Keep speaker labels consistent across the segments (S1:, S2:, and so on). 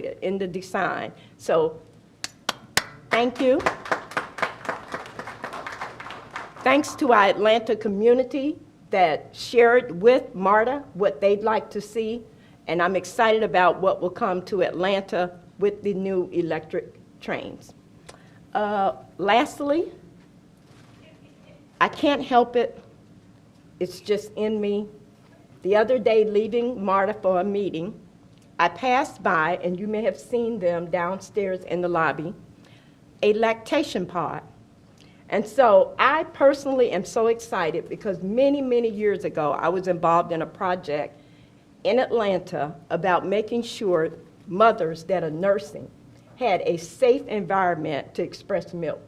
S1: in the design. So thank you. Thanks to our Atlanta community that shared with MARTA what they'd like to see, and I'm excited about what will come to Atlanta with the new electric trains. Lastly, I can't help it. It's just in me. The other day, leaving MARTA for a meeting, I passed by, and you may have seen them downstairs in the lobby, a lactation pod. And so I personally am so excited because many, many years ago, I was involved in a project in Atlanta about making sure mothers that are nursing had a safe environment to express milk.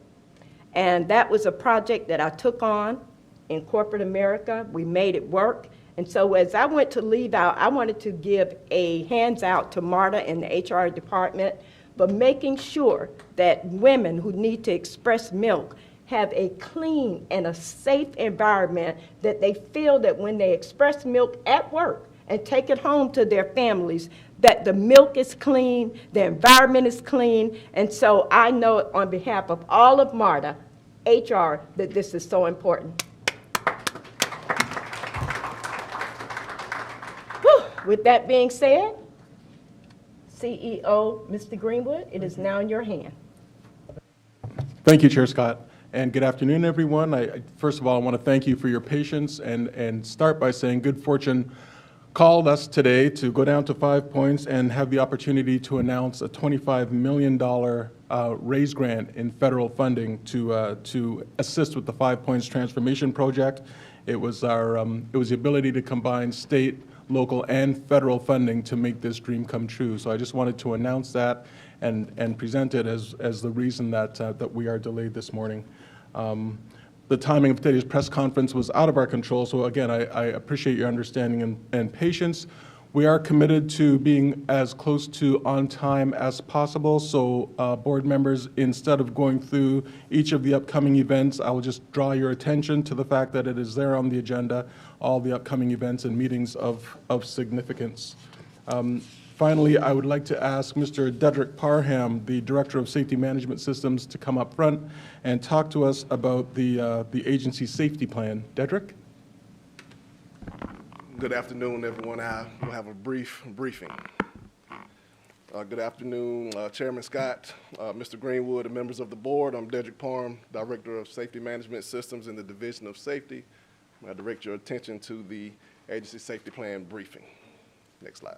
S1: And that was a project that I took on in corporate America. We made it work. And so as I went to leave out, I wanted to give a hands out to MARTA and the HR department, but making sure that women who need to express milk have a clean and a safe environment, that they feel that when they express milk at work and take it home to their families, that the milk is clean, the environment is clean. And so I know on behalf of all of MARTA, HR, that this is so important. Whew. With that being said, CEO, Mr. Greenwood, it is now in your hand.
S2: Thank you, Chair Scott. And good afternoon, everyone. First of all, I want to thank you for your patience and start by saying good fortune called us today to go down to 5 Points and have the opportunity to announce a $25 million raise grant in federal funding to assist with the 5 Points transformation project. It was the ability to combine state, local, and federal funding to make this dream come true. So I just wanted to announce that and present it as the reason that we are delayed this morning. The timing of today's press conference was out of our control, so again, I appreciate your understanding and patience. We are committed to being as close to on time as possible, so board members, instead of going through each of the upcoming events, I will just draw your attention to the fact that it is there on the agenda, all the upcoming events and meetings of significance. Finally, I would like to ask Mr. Dedrick Parham, the Director of Safety Management Systems, to come up front and talk to us about the agency safety plan. Dedrick?
S3: Good afternoon, everyone. I will have a brief briefing. Good afternoon, Chairman Scott, Mr. Greenwood, and members of the board. I'm Dedrick Parham, Director of Safety Management Systems in the Division of Safety. I direct your attention to the agency safety plan briefing. Next slide.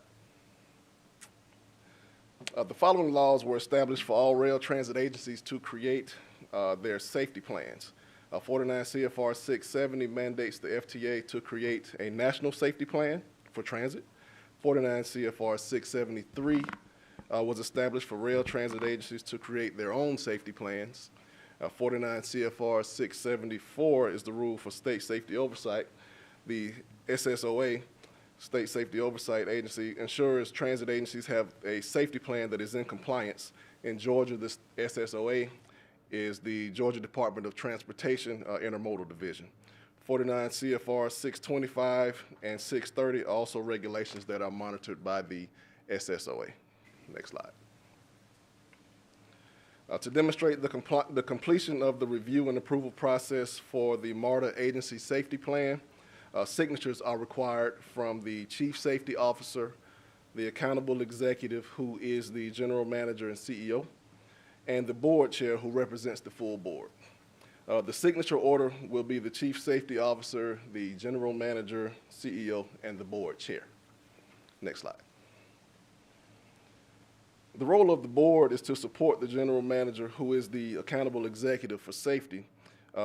S3: The following laws were established for all rail transit agencies to create their safety plans. 49 CFR 670 mandates the FTA to create a national safety plan for transit. 49 CFR 673 was established for rail transit agencies to create their own safety plans. 49 CFR 674 is the rule for state safety oversight. The SSOA, State Safety Oversight Agency, ensures transit agencies have a safety plan that is in compliance. In Georgia, this SSOA is the Georgia Department of Transportation Intermodal Division. 49 CFR 625 and 630 are also regulations that are monitored by the SSOA. Next slide. To demonstrate the completion of the review and approval process for the MARTA Agency Safety Plan, signatures are required from the Chief Safety Officer, the accountable executive, who is the General Manager and CEO, and the board chair, who represents the full board. The signature order will be the Chief Safety Officer, the General Manager, CEO, and the board chair. Next slide. The role of the board is to support the General Manager, who is the accountable executive for safety,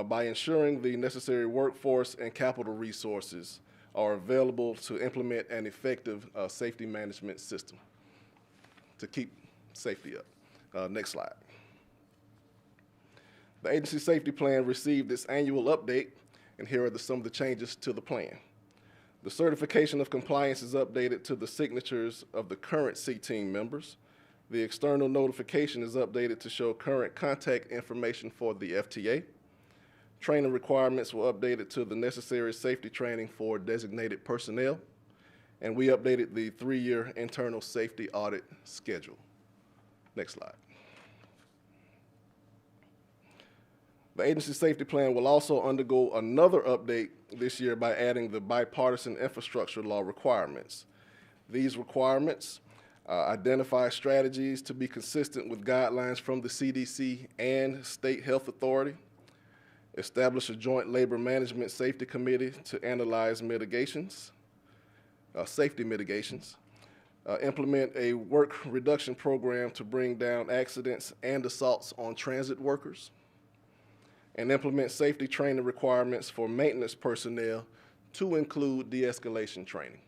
S3: by ensuring the necessary workforce and capital resources are available to implement an effective safety management system to keep safety up. Next slide. The agency safety plan received its annual update, and here are some of the changes to the plan. The certification of compliance is updated to the signatures of the current C-team members. The external notification is updated to show current contact information for the FTA. Training requirements were updated to the necessary safety training for designated personnel, and we updated the 3-year internal safety audit schedule. Next slide. The agency safety plan will also undergo another update this year by adding the bipartisan infrastructure law requirements. These requirements identify strategies to be consistent with guidelines from the CDC and state health authority, establish a joint labor management safety committee to analyze mitigations, safety mitigations, implement a work reduction program to bring down accidents and assaults on transit workers, and implement safety training requirements for maintenance personnel to include de-escalation training.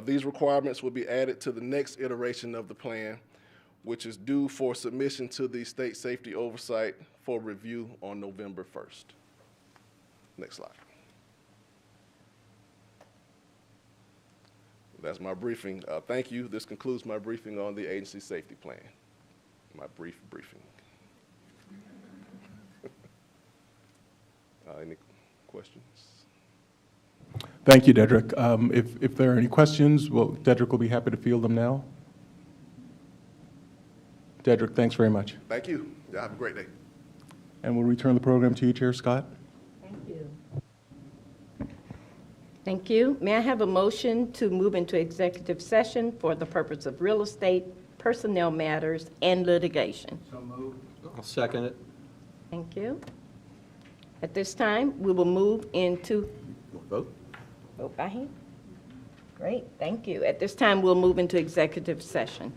S3: These requirements will be added to the next iteration of the plan, which is due for submission to the State Safety Oversight for review on November 1st. Next slide. That's my briefing. Thank you. This concludes my briefing on the agency safety plan. My brief briefing. Any questions?
S2: Thank you, Dedrick. If there are any questions, Dedrick will be happy to field them now. Dedrick, thanks very much.
S3: Thank you. Y'all have a great day.
S2: And we'll return the program to you, Chair Scott.
S1: Thank you. Thank you. May I have a motion to move into executive session for the purpose of real estate, personnel matters, and litigation?
S4: So moved. I'll second it.
S1: Thank you. At this time, we will move into
S4: Vote.
S1: vote by hand. Great, thank you. At this time, we'll move into executive session.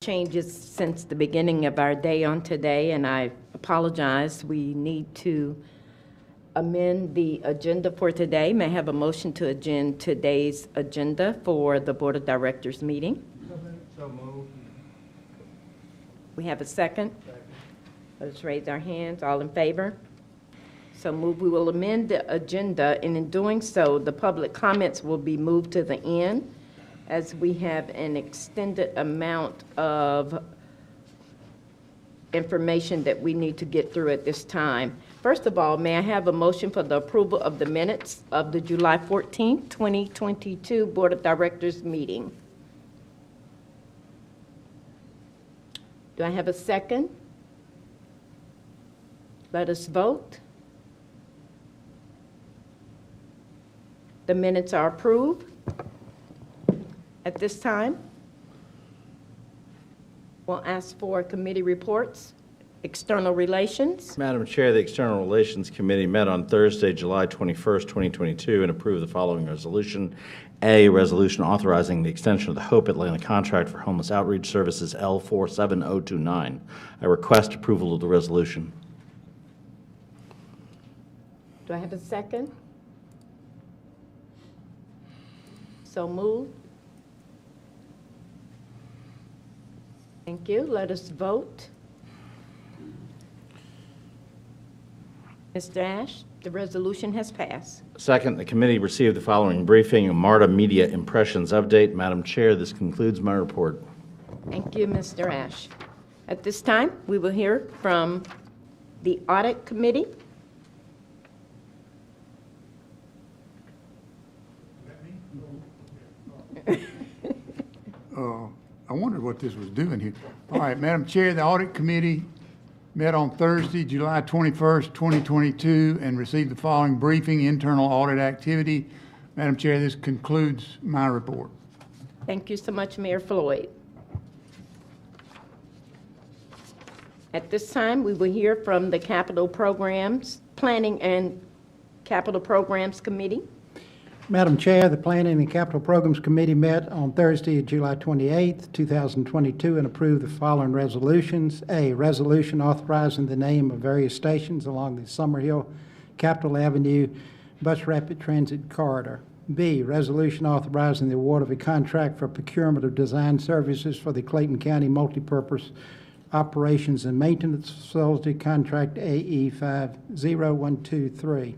S1: changes since the beginning of our day on today, and I apologize. We need to amend the agenda for today. May I have a motion to amend today's agenda for the Board of Directors meeting?
S5: So moved.
S1: We have a second? Let's raise our hands. All in favor? So move. We will amend the agenda, and in doing so, the public comments will be moved to the end, as we have an extended amount of information that we need to get through at this time. First of all, may I have a motion for the approval of the minutes of the July 14th, 2022 Board of Directors meeting? Do I have a second? Let us vote. The minutes are approved. At this time, we'll ask for committee reports. External Relations.
S6: Madam Chair, the External Relations Committee met on Thursday, July 21st, 2022, and approved the following resolution. A, resolution authorizing the extension of the Hope Atlanta contract for homeless outreach services L47029. I request approval of the resolution.
S1: Do I have a second? So moved. Thank you. Let us vote. Mr. Ash, the resolution has passed.
S6: Second, the committee received the following briefing, a MARTA Media Impressions Update. Madam Chair, this concludes my report.
S1: Thank you, Mr. Ash. At this time, we will hear from the Audit Committee.
S5: I wondered what this was doing here. All right, Madam Chair, the Audit Committee met on Thursday, July 21st, 2022, and received the following briefing, internal audit activity. Madam Chair, this concludes my report.
S1: Thank you so much, Mayor Floyd. At this time, we will hear from the Capital Programs, Planning and Capital Programs Committee.
S7: Madam Chair, the Planning and Capital Programs Committee met on Thursday, July 28th, 2022, and approved the following resolutions. A, resolution authorizing the name of various stations along the Summerhill Capitol Avenue Bus Rapid Transit Corridor. B, resolution authorizing the award of a contract for procurement of design services for the Clayton County Multipurpose Operations and Maintenance Facility Contract AE 50123.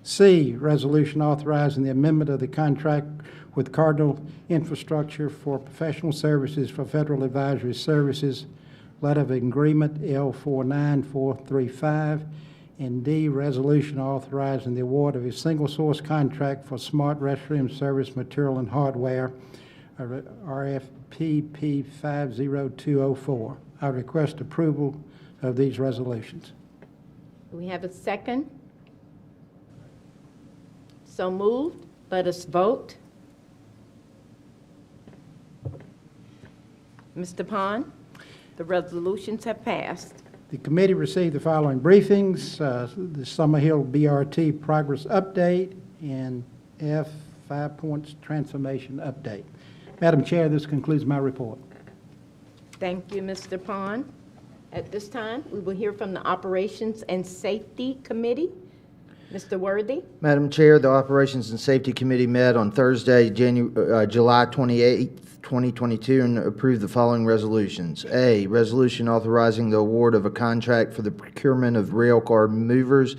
S7: C, resolution authorizing the amendment of the contract with Cardinal Infrastructure for professional services for federal advisory services, letter of agreement L49435. And D, resolution authorizing the award of a single source contract for smart restroom service material and hardware, RFPP 50204. I request approval of these resolutions.
S1: Do we have a second? So moved. Let us vote. Mr. Pond, the resolutions have passed.
S7: The committee received the following briefings, the Summerhill BRT progress update and F 5 points transformation update. Madam Chair, this concludes my report.
S1: Thank you, Mr. Pond. At this time, we will hear from the Operations and Safety Committee. Mr. Worthy.
S8: Madam Chair, the Operations and Safety Committee met on Thursday, July 28th, 2022, and approved the following resolutions. A, resolution authorizing the award of a contract for the procurement of rail car movers,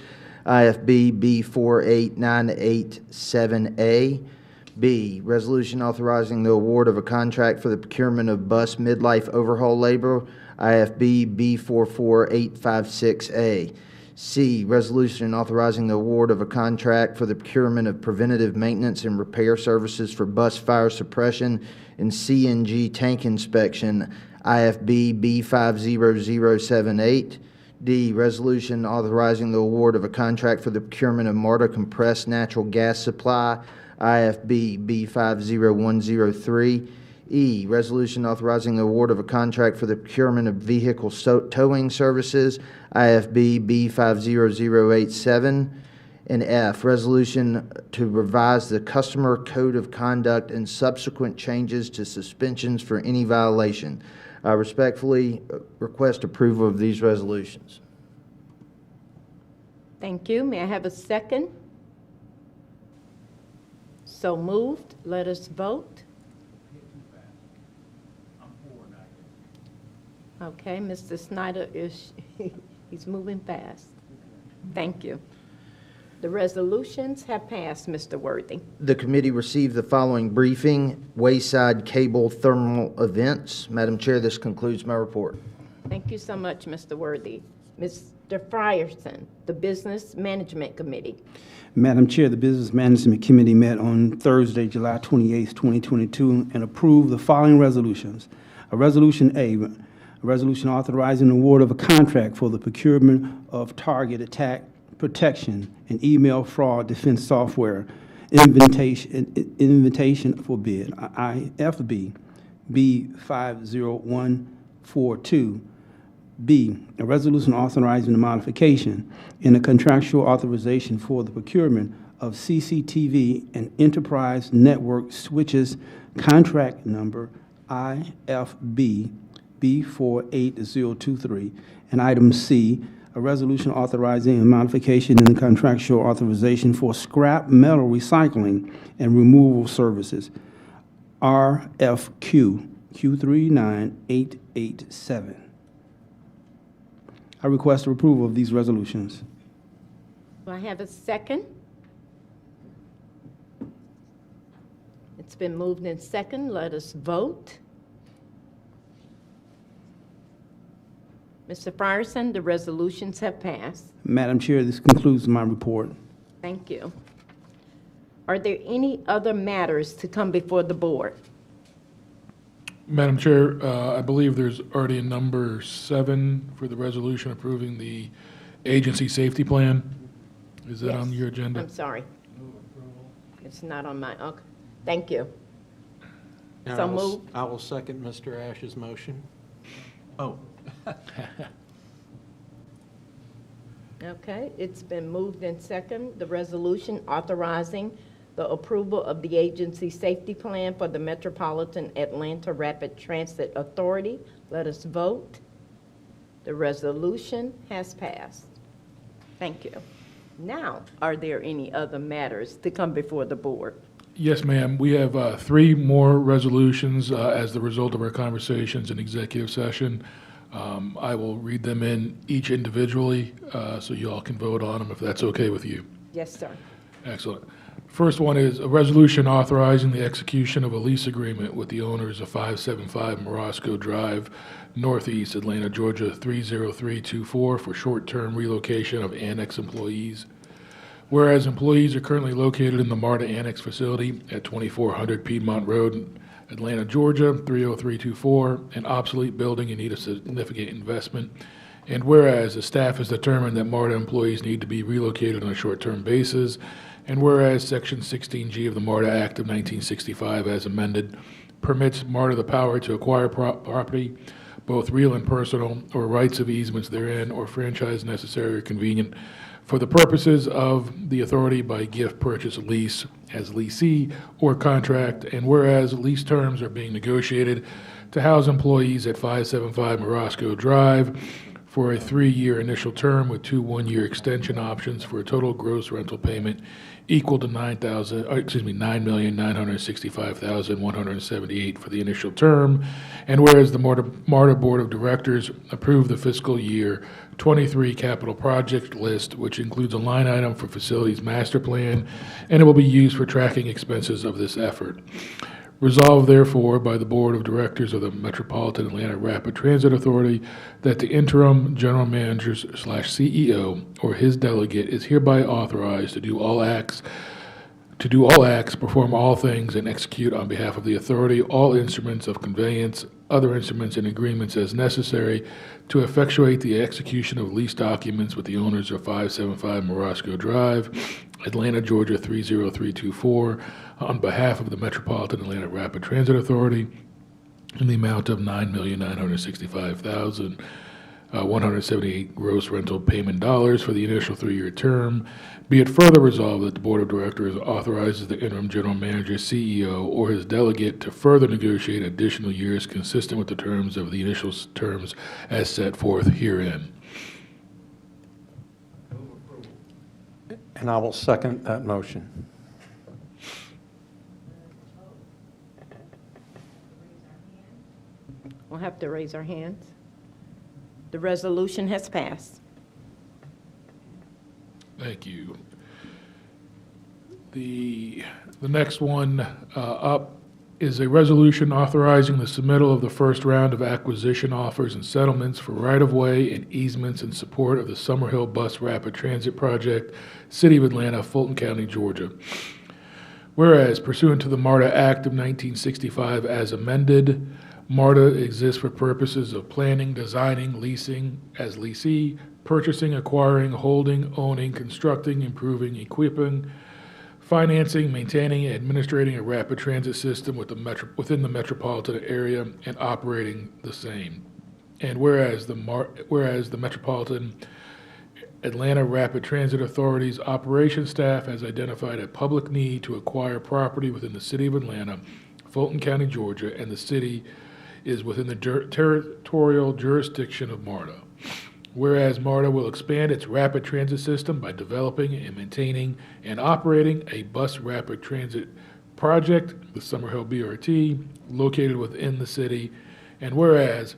S8: IFB B48987A. B, resolution authorizing the award of a contract for the procurement of bus midlife overhaul labor, IFB B44856A. C, resolution authorizing the award of a contract for the procurement of preventative maintenance and repair services for bus fire suppression and CNG tank inspection, IFB B50078. D, resolution authorizing the award of a contract for the procurement of MARTA compressed natural gas supply, IFB B50103. E, resolution authorizing the award of a contract for the procurement of vehicle towing services, IFB B50087. And F, resolution to revise the Customer Code of Conduct and subsequent changes to suspensions for any violation, I respectfully request approval of these resolutions.
S1: Thank you. May I have a second? So moved. Let us vote. Okay, Mr. Snyder he's moving fast. Thank you. The resolutions have passed, Mr. Worthy.
S8: The committee received the following briefing: Wayside Cable Thermal Events. Madam Chair, this concludes my report.
S1: Thank you so much, Mr. Worthy. Mr. Frierson, the Business Management Committee.
S9: Madam Chair, the Business Management Committee met on Thursday, July 28, 2022, and approved the following resolutions. Resolution A, a resolution authorizing the award of a contract for the procurement of target attack protection and email fraud defense software, invitation for bid, IFB B50142. B, a resolution authorizing the modification in the contractual authorization for the procurement of CCTV and enterprise network switches, contract number IFB B48023. And item C, a resolution authorizing a modification in the contractual authorization for scrap metal recycling and removal services, RFQ Q39887. I request approval of these resolutions.
S1: Do I have a second? It's been moved in second. Let us vote. Mr. Frierson, the resolutions have passed.
S9: Madam Chair, this concludes my report.
S1: Thank you. Are there any other matters to come before the board?
S10: Madam Chair, I believe there's already a number 7 for the resolution approving the agency safety plan. Is that
S1: Yes.
S10: on your agenda?
S1: I'm sorry. It's not on my, okay. Thank you.
S4: And
S1: So
S4: I will s-
S1: moved.
S4: I will second Mr. Ash's motion. Oh,
S1: Okay, it's been moved in second. The resolution authorizing the approval of the agency safety plan for the Metropolitan Atlanta Rapid Transit Authority. Let us vote. The resolution has passed. Thank you. Now, are there any other matters to come before the board?
S10: Yes, ma'am. We have 3 more resolutions as the result of our conversations in executive session. I will read them in each individually so you all can vote on them if that's okay with you.
S1: Yes, sir.
S10: Excellent. First one is a resolution authorizing the execution of a lease agreement with the owners of 575 Morosco Drive, Northeast Atlanta, Georgia 30324 for short-term relocation of annex employees. Whereas employees are currently located in the MARTA Annex facility at 2400 Piedmont Road, Atlanta, Georgia 30324, an obsolete building in need of significant investment. And whereas the staff has determined that MARTA employees need to be relocated on a short-term basis, and whereas Section 16G of the MARTA Act of 1965 as amended permits MARTA the power to acquire property, both real and personal, or rights of easements therein, or franchise necessary or convenient, for the purposes of the authority by gift, purchase, lease, as leasee, or contract, and whereas lease terms are being negotiated to house employees at 575 Morosco Drive for a 3-year initial term with 2 one-year extension options for a total gross rental payment equal to $9,965,178 for the initial term. And whereas the MARTA Board of Directors approved the fiscal year 23 capital project list, which includes a line item for facilities master plan, and it will be used for tracking expenses of this effort. Resolved, therefore, by the Board of Directors of the Metropolitan Atlanta Rapid Transit Authority that the interim general manager / CEO or his delegate is hereby authorized to do all acts, perform all things, and execute on behalf of the authority all instruments of conveyance, other instruments and agreements as necessary to effectuate the execution of lease documents with the owners of 575 Morosco Drive, Atlanta, Georgia 30324, on behalf of the Metropolitan Atlanta Rapid Transit Authority in the amount of $9,965,000. 178 gross rental payment dollars for the initial 3-year term. Be it further resolved that the Board of Directors authorizes the interim general manager, CEO, or his delegate to further negotiate additional years consistent with the terms of the initial terms as set forth herein.
S4: And I will second that motion.
S1: We'll have to raise our hands. The resolution has passed.
S10: Thank you. The next one up is a resolution authorizing the submittal of the first round of acquisition offers and settlements for right-of-way and easements in support of the Summerhill Bus Rapid Transit Project, City of Atlanta, Fulton County, Georgia. Whereas pursuant to the MARTA Act of 1965 as amended, MARTA exists for purposes of planning, designing, leasing as leasee, purchasing, acquiring, holding, owning, constructing, improving, equipping, financing, maintaining, and administrating a rapid transit system within the metropolitan area and operating the same. And whereas the Metropolitan Atlanta Rapid Transit Authority's operations staff has identified a public need to acquire property within the City of Atlanta, Fulton County, Georgia, and the city is within the territorial jurisdiction of MARTA. Whereas MARTA will expand its rapid transit system by developing and maintaining and operating a bus rapid transit project, the Summerhill BRT, located within the city. And whereas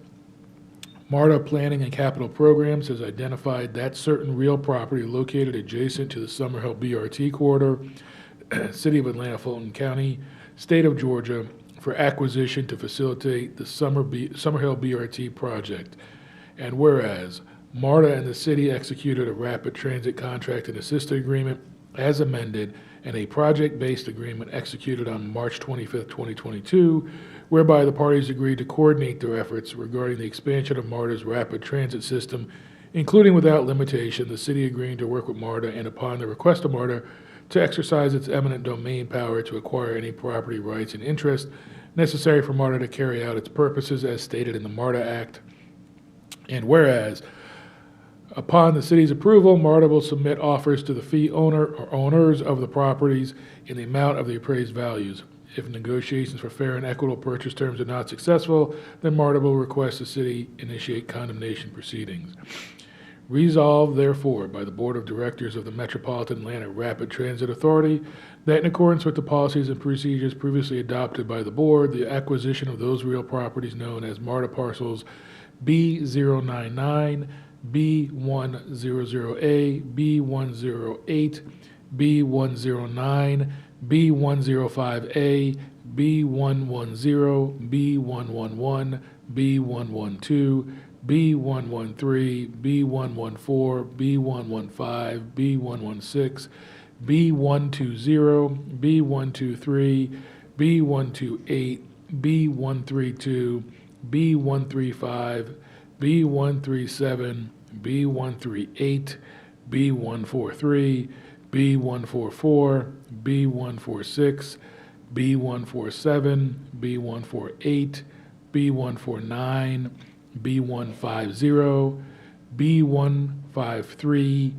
S10: MARTA Planning and Capital Programs has identified that certain real property located adjacent to the Summerhill BRT corridor, City of Atlanta, Fulton County, State of Georgia, for acquisition to facilitate the Summerhill BRT project. And whereas MARTA and the city executed a rapid transit contract and assistance agreement as amended and a project-based agreement executed on March 25th, 2022, whereby the parties agreed to coordinate their efforts regarding the expansion of MARTA's rapid transit system, including without limitation, the city agreeing to work with MARTA and upon the request of MARTA to exercise its eminent domain power to acquire any property rights and interest necessary for MARTA to carry out its purposes as stated in the MARTA Act. And whereas, upon the city's approval, MARTA will submit offers to the fee owner or owners of the properties in the amount of the appraised values. If negotiations for fair and equitable purchase terms are not successful, then MARTA will request the city initiate condemnation proceedings. Resolved, therefore, by the Board of Directors of the Metropolitan Atlanta Rapid Transit Authority, that in accordance with the policies and procedures previously adopted by the Board, the acquisition of those real properties known as MARTA parcels B099, B100A, B108, B109, B105A, B110, B111, B112, B113, B114, B115, B116, B120, B123, B128, B132, B135, B137, B138, B143, B144, B146, B147, B148, B149, B150, B153,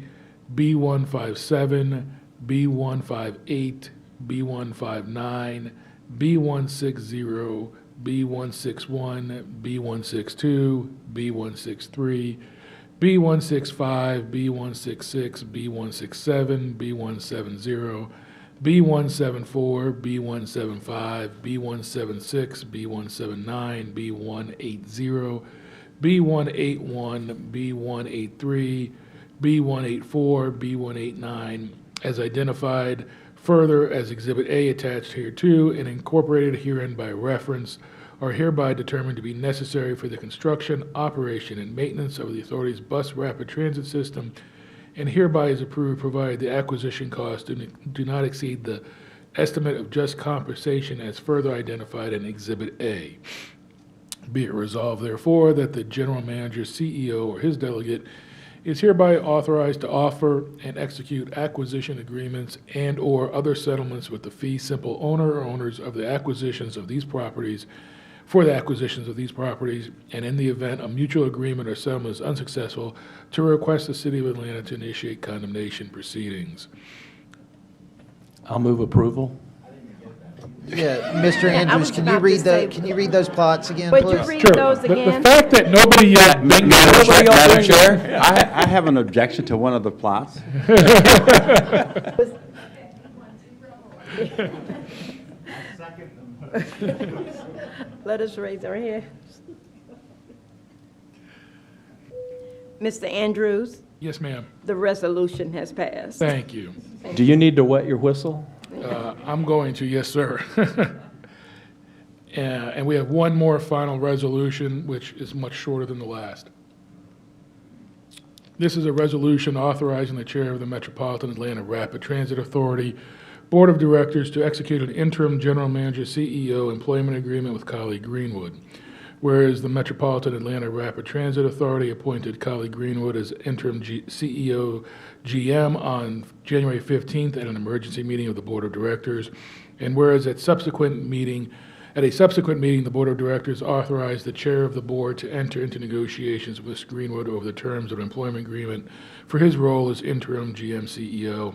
S10: B157, B158, B159, B160, B161, B162, B163, B165, B166, B167, B170, B174, B175, B176, B179, B180, B181, B183, B184, B189, as identified further as Exhibit A attached hereto and incorporated herein by reference, are hereby determined to be necessary for the construction, operation, and maintenance of the authority's bus rapid transit system, and hereby is approved provided the acquisition costs do not exceed the estimate of just compensation as further identified in Exhibit A. Be it resolved, therefore, that the general manager, CEO, or his delegate is hereby authorized to offer and execute acquisition agreements and/or other settlements with the fee simple owner or owners of the acquisitions of these properties for the acquisitions of these properties, and in the event a mutual agreement or settlement is unsuccessful, to request the City of Atlanta to initiate condemnation proceedings.
S4: I'll move approval.
S8: Yeah, Mr.
S1: I
S8: Andrews,
S1: was
S8: can you
S1: about to
S8: read
S1: say-
S8: can you read those plots again,
S1: Would
S8: please?
S1: you read
S10: Sure.
S1: those
S10: The
S1: again?
S10: fact that nobody
S11: Madam Chair, I have an objection to one of the plots.
S1: Let us raise our hands. Mr. Andrews,
S10: Yes, ma'am.
S1: the resolution has passed.
S10: Thank you.
S4: Do you need to wet your whistle?
S10: I'm going to, yes, sir. And we have one more final resolution, which is much shorter than the last. This is a resolution authorizing the chair of the Metropolitan Atlanta Rapid Transit Authority Board of Directors to execute an interim general manager CEO employment agreement with Collie Greenwood. Whereas the Metropolitan Atlanta Rapid Transit Authority appointed Collie Greenwood as interim CEO GM on January 15th at an emergency meeting of the Board of Directors. And whereas at a subsequent meeting, the Board of Directors authorized the chair of the board to enter into negotiations with Mr. Greenwood over the terms of an employment agreement for his role as interim GM CEO.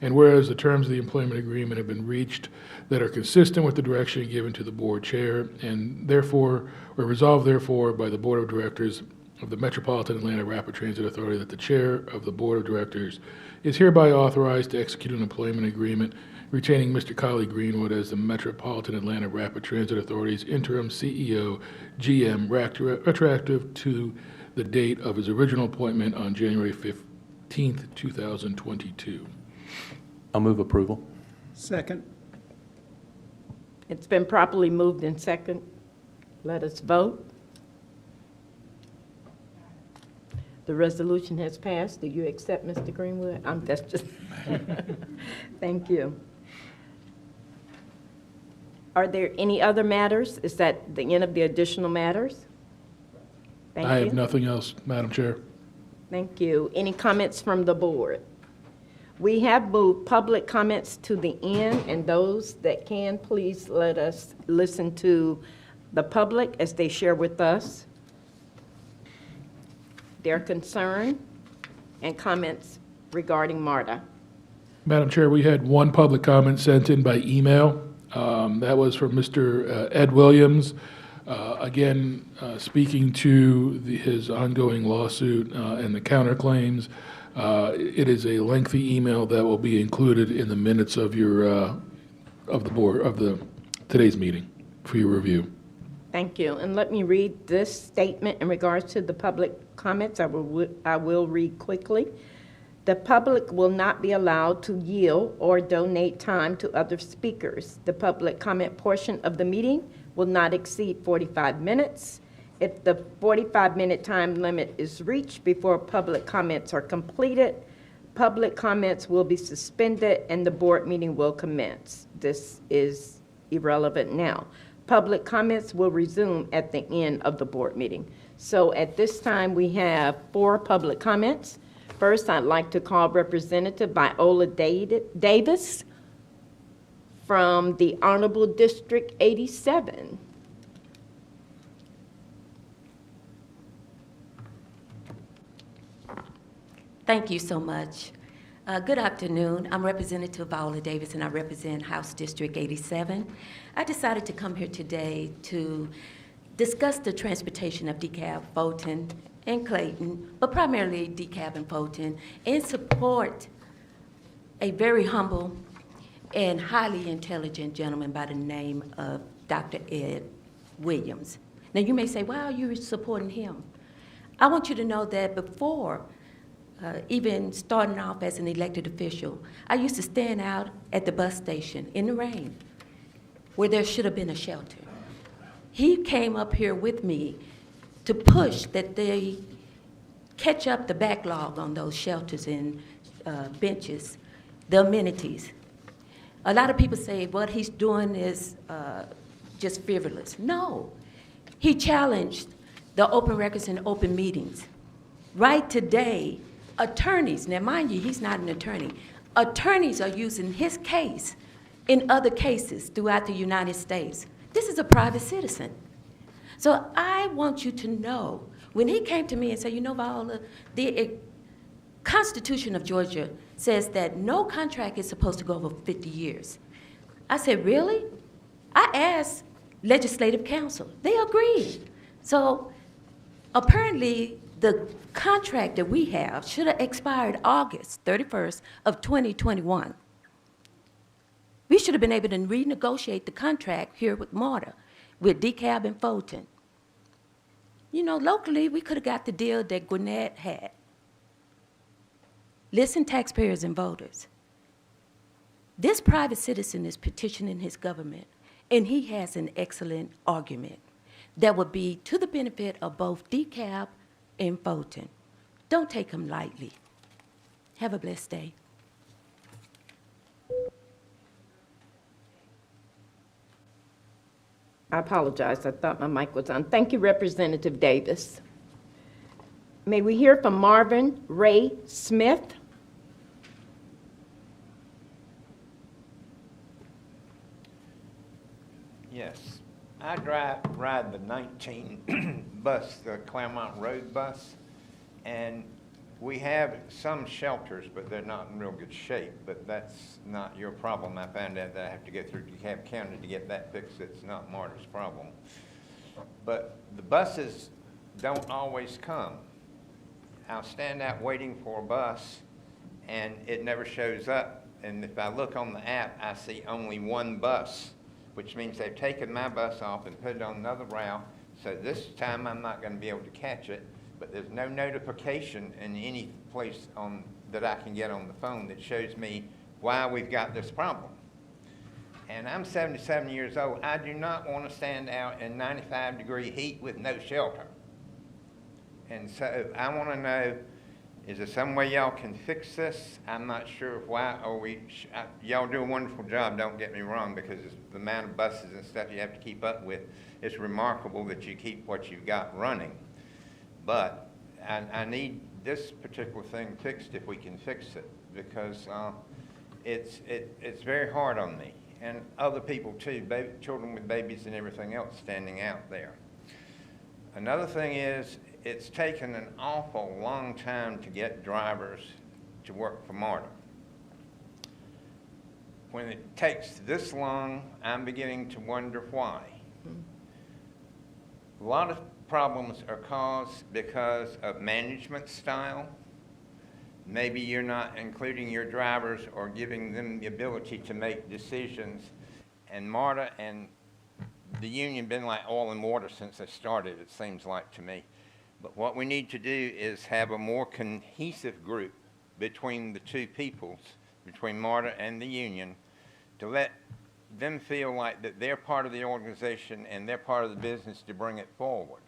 S10: And whereas the terms of the employment agreement have been reached that are consistent with the direction given to the board chair, and therefore, or resolved therefore by the Board of Directors of the Metropolitan Atlanta Rapid Transit Authority that the chair of the Board of Directors is hereby authorized to execute an employment agreement retaining Mr. Collie Greenwood as the Metropolitan Atlanta Rapid Transit Authority's interim CEO, GM, retroactive to the date of his original appointment on January 15th, 2022.
S4: I'll move approval.
S7: Second.
S1: It's been properly moved in second. Let us vote. The resolution has passed. Do you accept, Mr. Greenwood? That's just, thank you. Are there any other matters? Is that the end of the additional matters? Thank you.
S10: I have nothing else, Madam Chair.
S1: Thank you. Any comments from the board? We have moved public comments to the end, and those that can, please let us listen to the public as they share with us their concern and comments regarding MARTA.
S10: Madam Chair, we had one public comment sent in by email. That was from Mr. Ed Williams, again, speaking to his ongoing lawsuit and the counterclaims. It is a lengthy email that will be included in the minutes of your of the board of today's meeting for your review.
S1: Thank you. And let me read this statement in regards to the public comments. I will read quickly. The public will not be allowed to yield or donate time to other speakers. The public comment portion of the meeting will not exceed 45 minutes. If the 45-minute time limit is reached before public comments are completed, public comments will be suspended and the board meeting will commence. This is irrelevant now. Public comments will resume at the end of the board meeting. So at this time, we have 4 public comments. First, I'd like to call Representative Viola Davis from the Honorable District 87.
S12: Thank you so much. Good afternoon. I'm Representative Viola Davis, and I represent House District 87. I decided to come here today to discuss the transportation of DeKalb, Fulton, and Clayton, but primarily DeKalb and Fulton, and support a very humble and highly intelligent gentleman by the name of Dr. Ed Williams. Now, you may say, why are you supporting him? I want you to know that before even starting off as an elected official, I used to stand out at the bus station in the rain where there should have been a shelter. He came up here with me to push that they catch up the backlog on those shelters and benches, the amenities. A lot of people say what he's doing is just frivolous. No, he challenged the open records and open meetings. Right today, attorneys, now mind you, he's not an attorney, attorneys are using his case in other cases throughout the United States. This is a private citizen. So I want you to know, when he came to me and said, you know, Viola, the Constitution of Georgia says that no contract is supposed to go over 50 years. I said, really? I asked Legislative Council. They agreed. So apparently, the contract that we have should have expired August 31st of 2021. We should have been able to renegotiate the contract here with MARTA, with DeKalb and Fulton. You know, locally, we could have got the deal that Gwinnett had. Listen, taxpayers and voters. This private citizen is petitioning his government, and he has an excellent argument that would be to the benefit of both DeKalb and Fulton. Don't take him lightly. Have a blessed day.
S1: I apologize, I thought my mic was on. Thank you, Representative Davis. May we hear from Marvin Ray Smith?
S13: Yes, I ride the 19 bus, the Claremont Road bus, and we have some shelters, but they're not in real good shape. But that's not your problem. I found out that I have to go through DeKalb County to get that fixed. It's not MARTA's problem. But the buses don't always come. I'll stand out waiting for a bus, and it never shows up. And if I look on the app, I see only one bus, which means they've taken my bus off and put it on another route. So this time I'm not going to be able to catch it, but there's no notification in any place that I can get on the phone that shows me why we've got this problem. And I'm 77 years old. I do not want to stand out in 95-degree heat with no shelter. And so I want to know, is there some way y'all can fix this? I'm not sure why, or y'all do a wonderful job, don't get me wrong, because the amount of buses and stuff you have to keep up with, it's remarkable that you keep what you've got running. But I need this particular thing fixed if we can fix it, because it's very hard on me, and other people too, children with babies and everything else standing out there. Another thing is, it's taken an awful long time to get drivers to work for MARTA. When it takes this long, I'm beginning to wonder why. A lot of problems are caused because of management style. Maybe you're not including your drivers or giving them the ability to make decisions. And MARTA and the union been like oil and water since they started, it seems like to me. But what we need to do is have a more cohesive group between the two peoples, between MARTA and the union, to let them feel like that they're part of the organization and they're part of the business to bring it forward.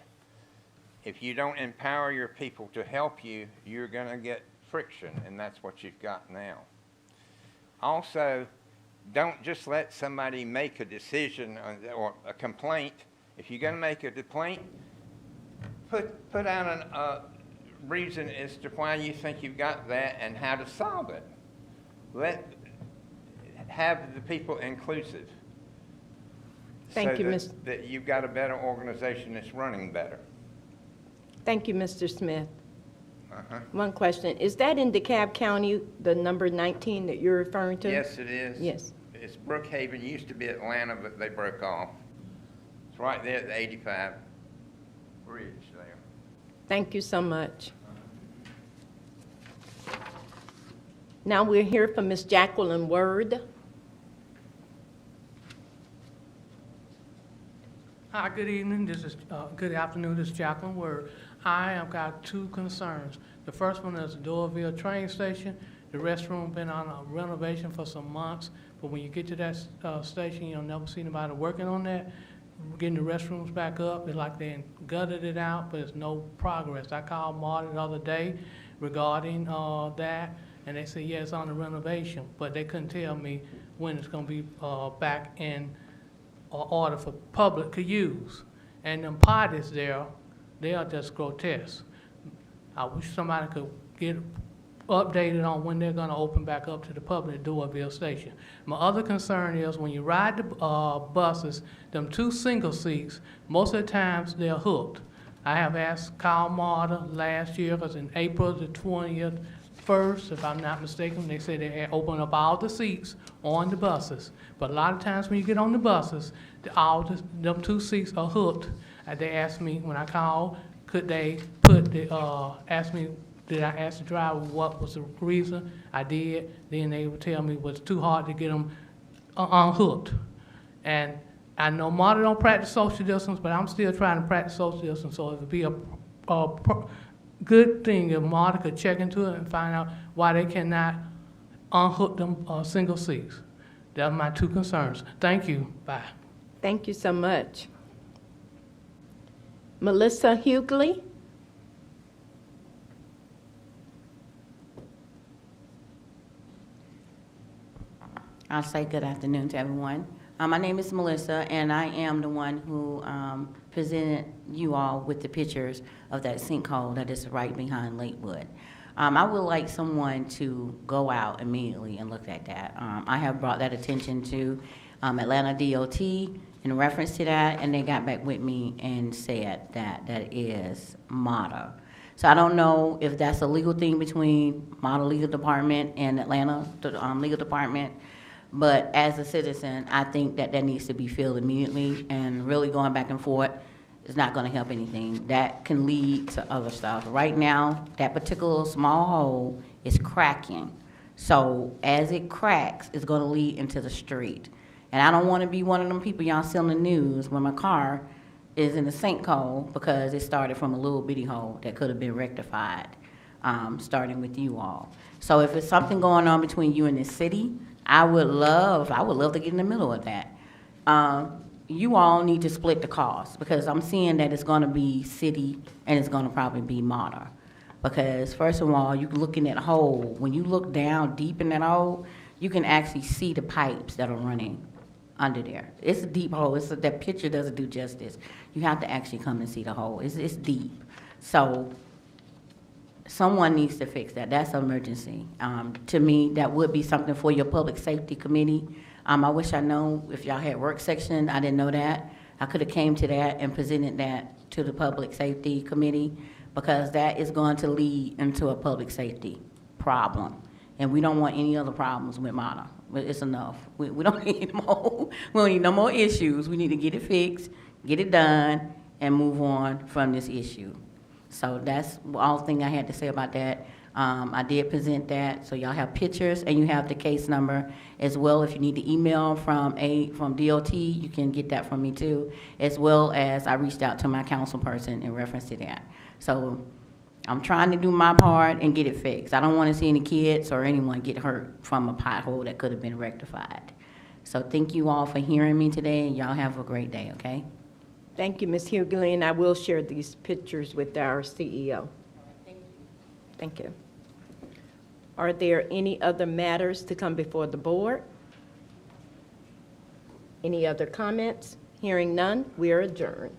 S13: If you don't empower your people to help you, you're going to get friction, and that's what you've got now. Also, don't just let somebody make a decision or a complaint. If you're going to make a complaint, put out a reason as to why you think you've got that and how to solve it. Have the people inclusive.
S1: Thank you,
S13: so that you've got a better organization that's running better.
S1: Thank you, Mr. Smith.
S13: Uh-huh.
S1: One question. Is that in DeKalb County, the number 19 that you're referring to?
S13: Yes, it is.
S1: Yes.
S13: It's Brookhaven. It used to be Atlanta, but they broke off. It's right there at the 85 bridge there.
S1: Thank you so much. Now we'll hear from Ms. Jacqueline Word.
S14: Hi, good evening. Good afternoon. This is Jacqueline Word. I have got two concerns. The first one is the Doraville train station. The restroom been on a renovation for some months, but when you get to that station, you'll never see anybody working on that. Getting the restrooms back up, it's like they gutted it out, but there's no progress. I called MARTA the other day regarding that, and they said, yeah, it's on the renovation, but they couldn't tell me when it's going to be back in order for public to use. And them potties there, they are just grotesque. I wish somebody could updated on when they're gonna open back up to the public at Doraville Station. My other concern is when you ride the buses, them 2 single seats, most of the times they're hooked. I have asked Kyle MARTA last year, because in April the 20th, first, if I'm not mistaken, they said they had opened up all the seats on the buses. But a lot of times when you get on the buses, them 2 seats are hooked. And they asked me, when I called, could they put the, did I ask the driver what was the reason? I did. Then they would tell me it was too hard to get them unhooked. And I know MARTA don't practice social distance, but I'm still trying to practice social distance. So it would be a good thing if MARTA could check into it and find out why they cannot unhook them single seats. Those are my 2 concerns. Thank you. Bye.
S1: Thank you so much. Melissa Hughley?
S15: I'll say good afternoon to everyone. My name is Melissa, and I am the one who presented you all with the pictures of that sinkhole that is right behind Lakewood. I would like someone to go out immediately and look at that. I have brought that attention to Atlanta DOT in reference to that, and they got back with me and said that that is MARTA. So I don't know if that's a legal thing between MARTA Legal Department and Atlanta Legal Department, but as a citizen, I think that that needs to be filled immediately, and really going back and forth is not gonna help anything. That can lead to other stuff. Right now, that particular small hole is cracking. So as it cracks, it's gonna lead into the street. And I don't wanna be one of them people y'all see on the news when my car is in a sinkhole because it started from a little bitty hole that could have been rectified, starting with you all. So if it's something going on between you and the city, I would love to get in the middle of that. You all need to split the cost, because I'm seeing that it's gonna be city and it's gonna probably be MARTA. Because first of all, you're looking at a hole. When you look down deep in that hole, you can actually see the pipes that are running under there. It's a deep hole. That picture doesn't do justice. You have to actually come and see the hole. It's deep. So someone needs to fix that. That's an emergency. To me, that would be something for your public safety committee. I wish I know if y'all had work section. I didn't know that. I could have came to that and presented that to the public safety committee, because that is going to lead into a public safety problem. And we don't want any other problems with MARTA. It's enough. We don't need more. We don't need no more issues. We need to get it fixed, get it done, and move on from this issue. So that's all the thing I had to say about that. I did present that, so y'all have pictures and you have the case number as well. If you need the email from DOT, you can get that from me too, as well as I reached out to my council person in reference to that. So I'm trying to do my part and get it fixed. I don't want to see any kids or anyone get hurt from a pothole that could have been rectified. So thank you all for hearing me today, and y'all have a great day, okay?
S1: Thank you, Ms. Hughley, and I will share these pictures with our CEO. Thank you. Are there any other matters to come before the board? Any other comments? Hearing none, we are adjourned.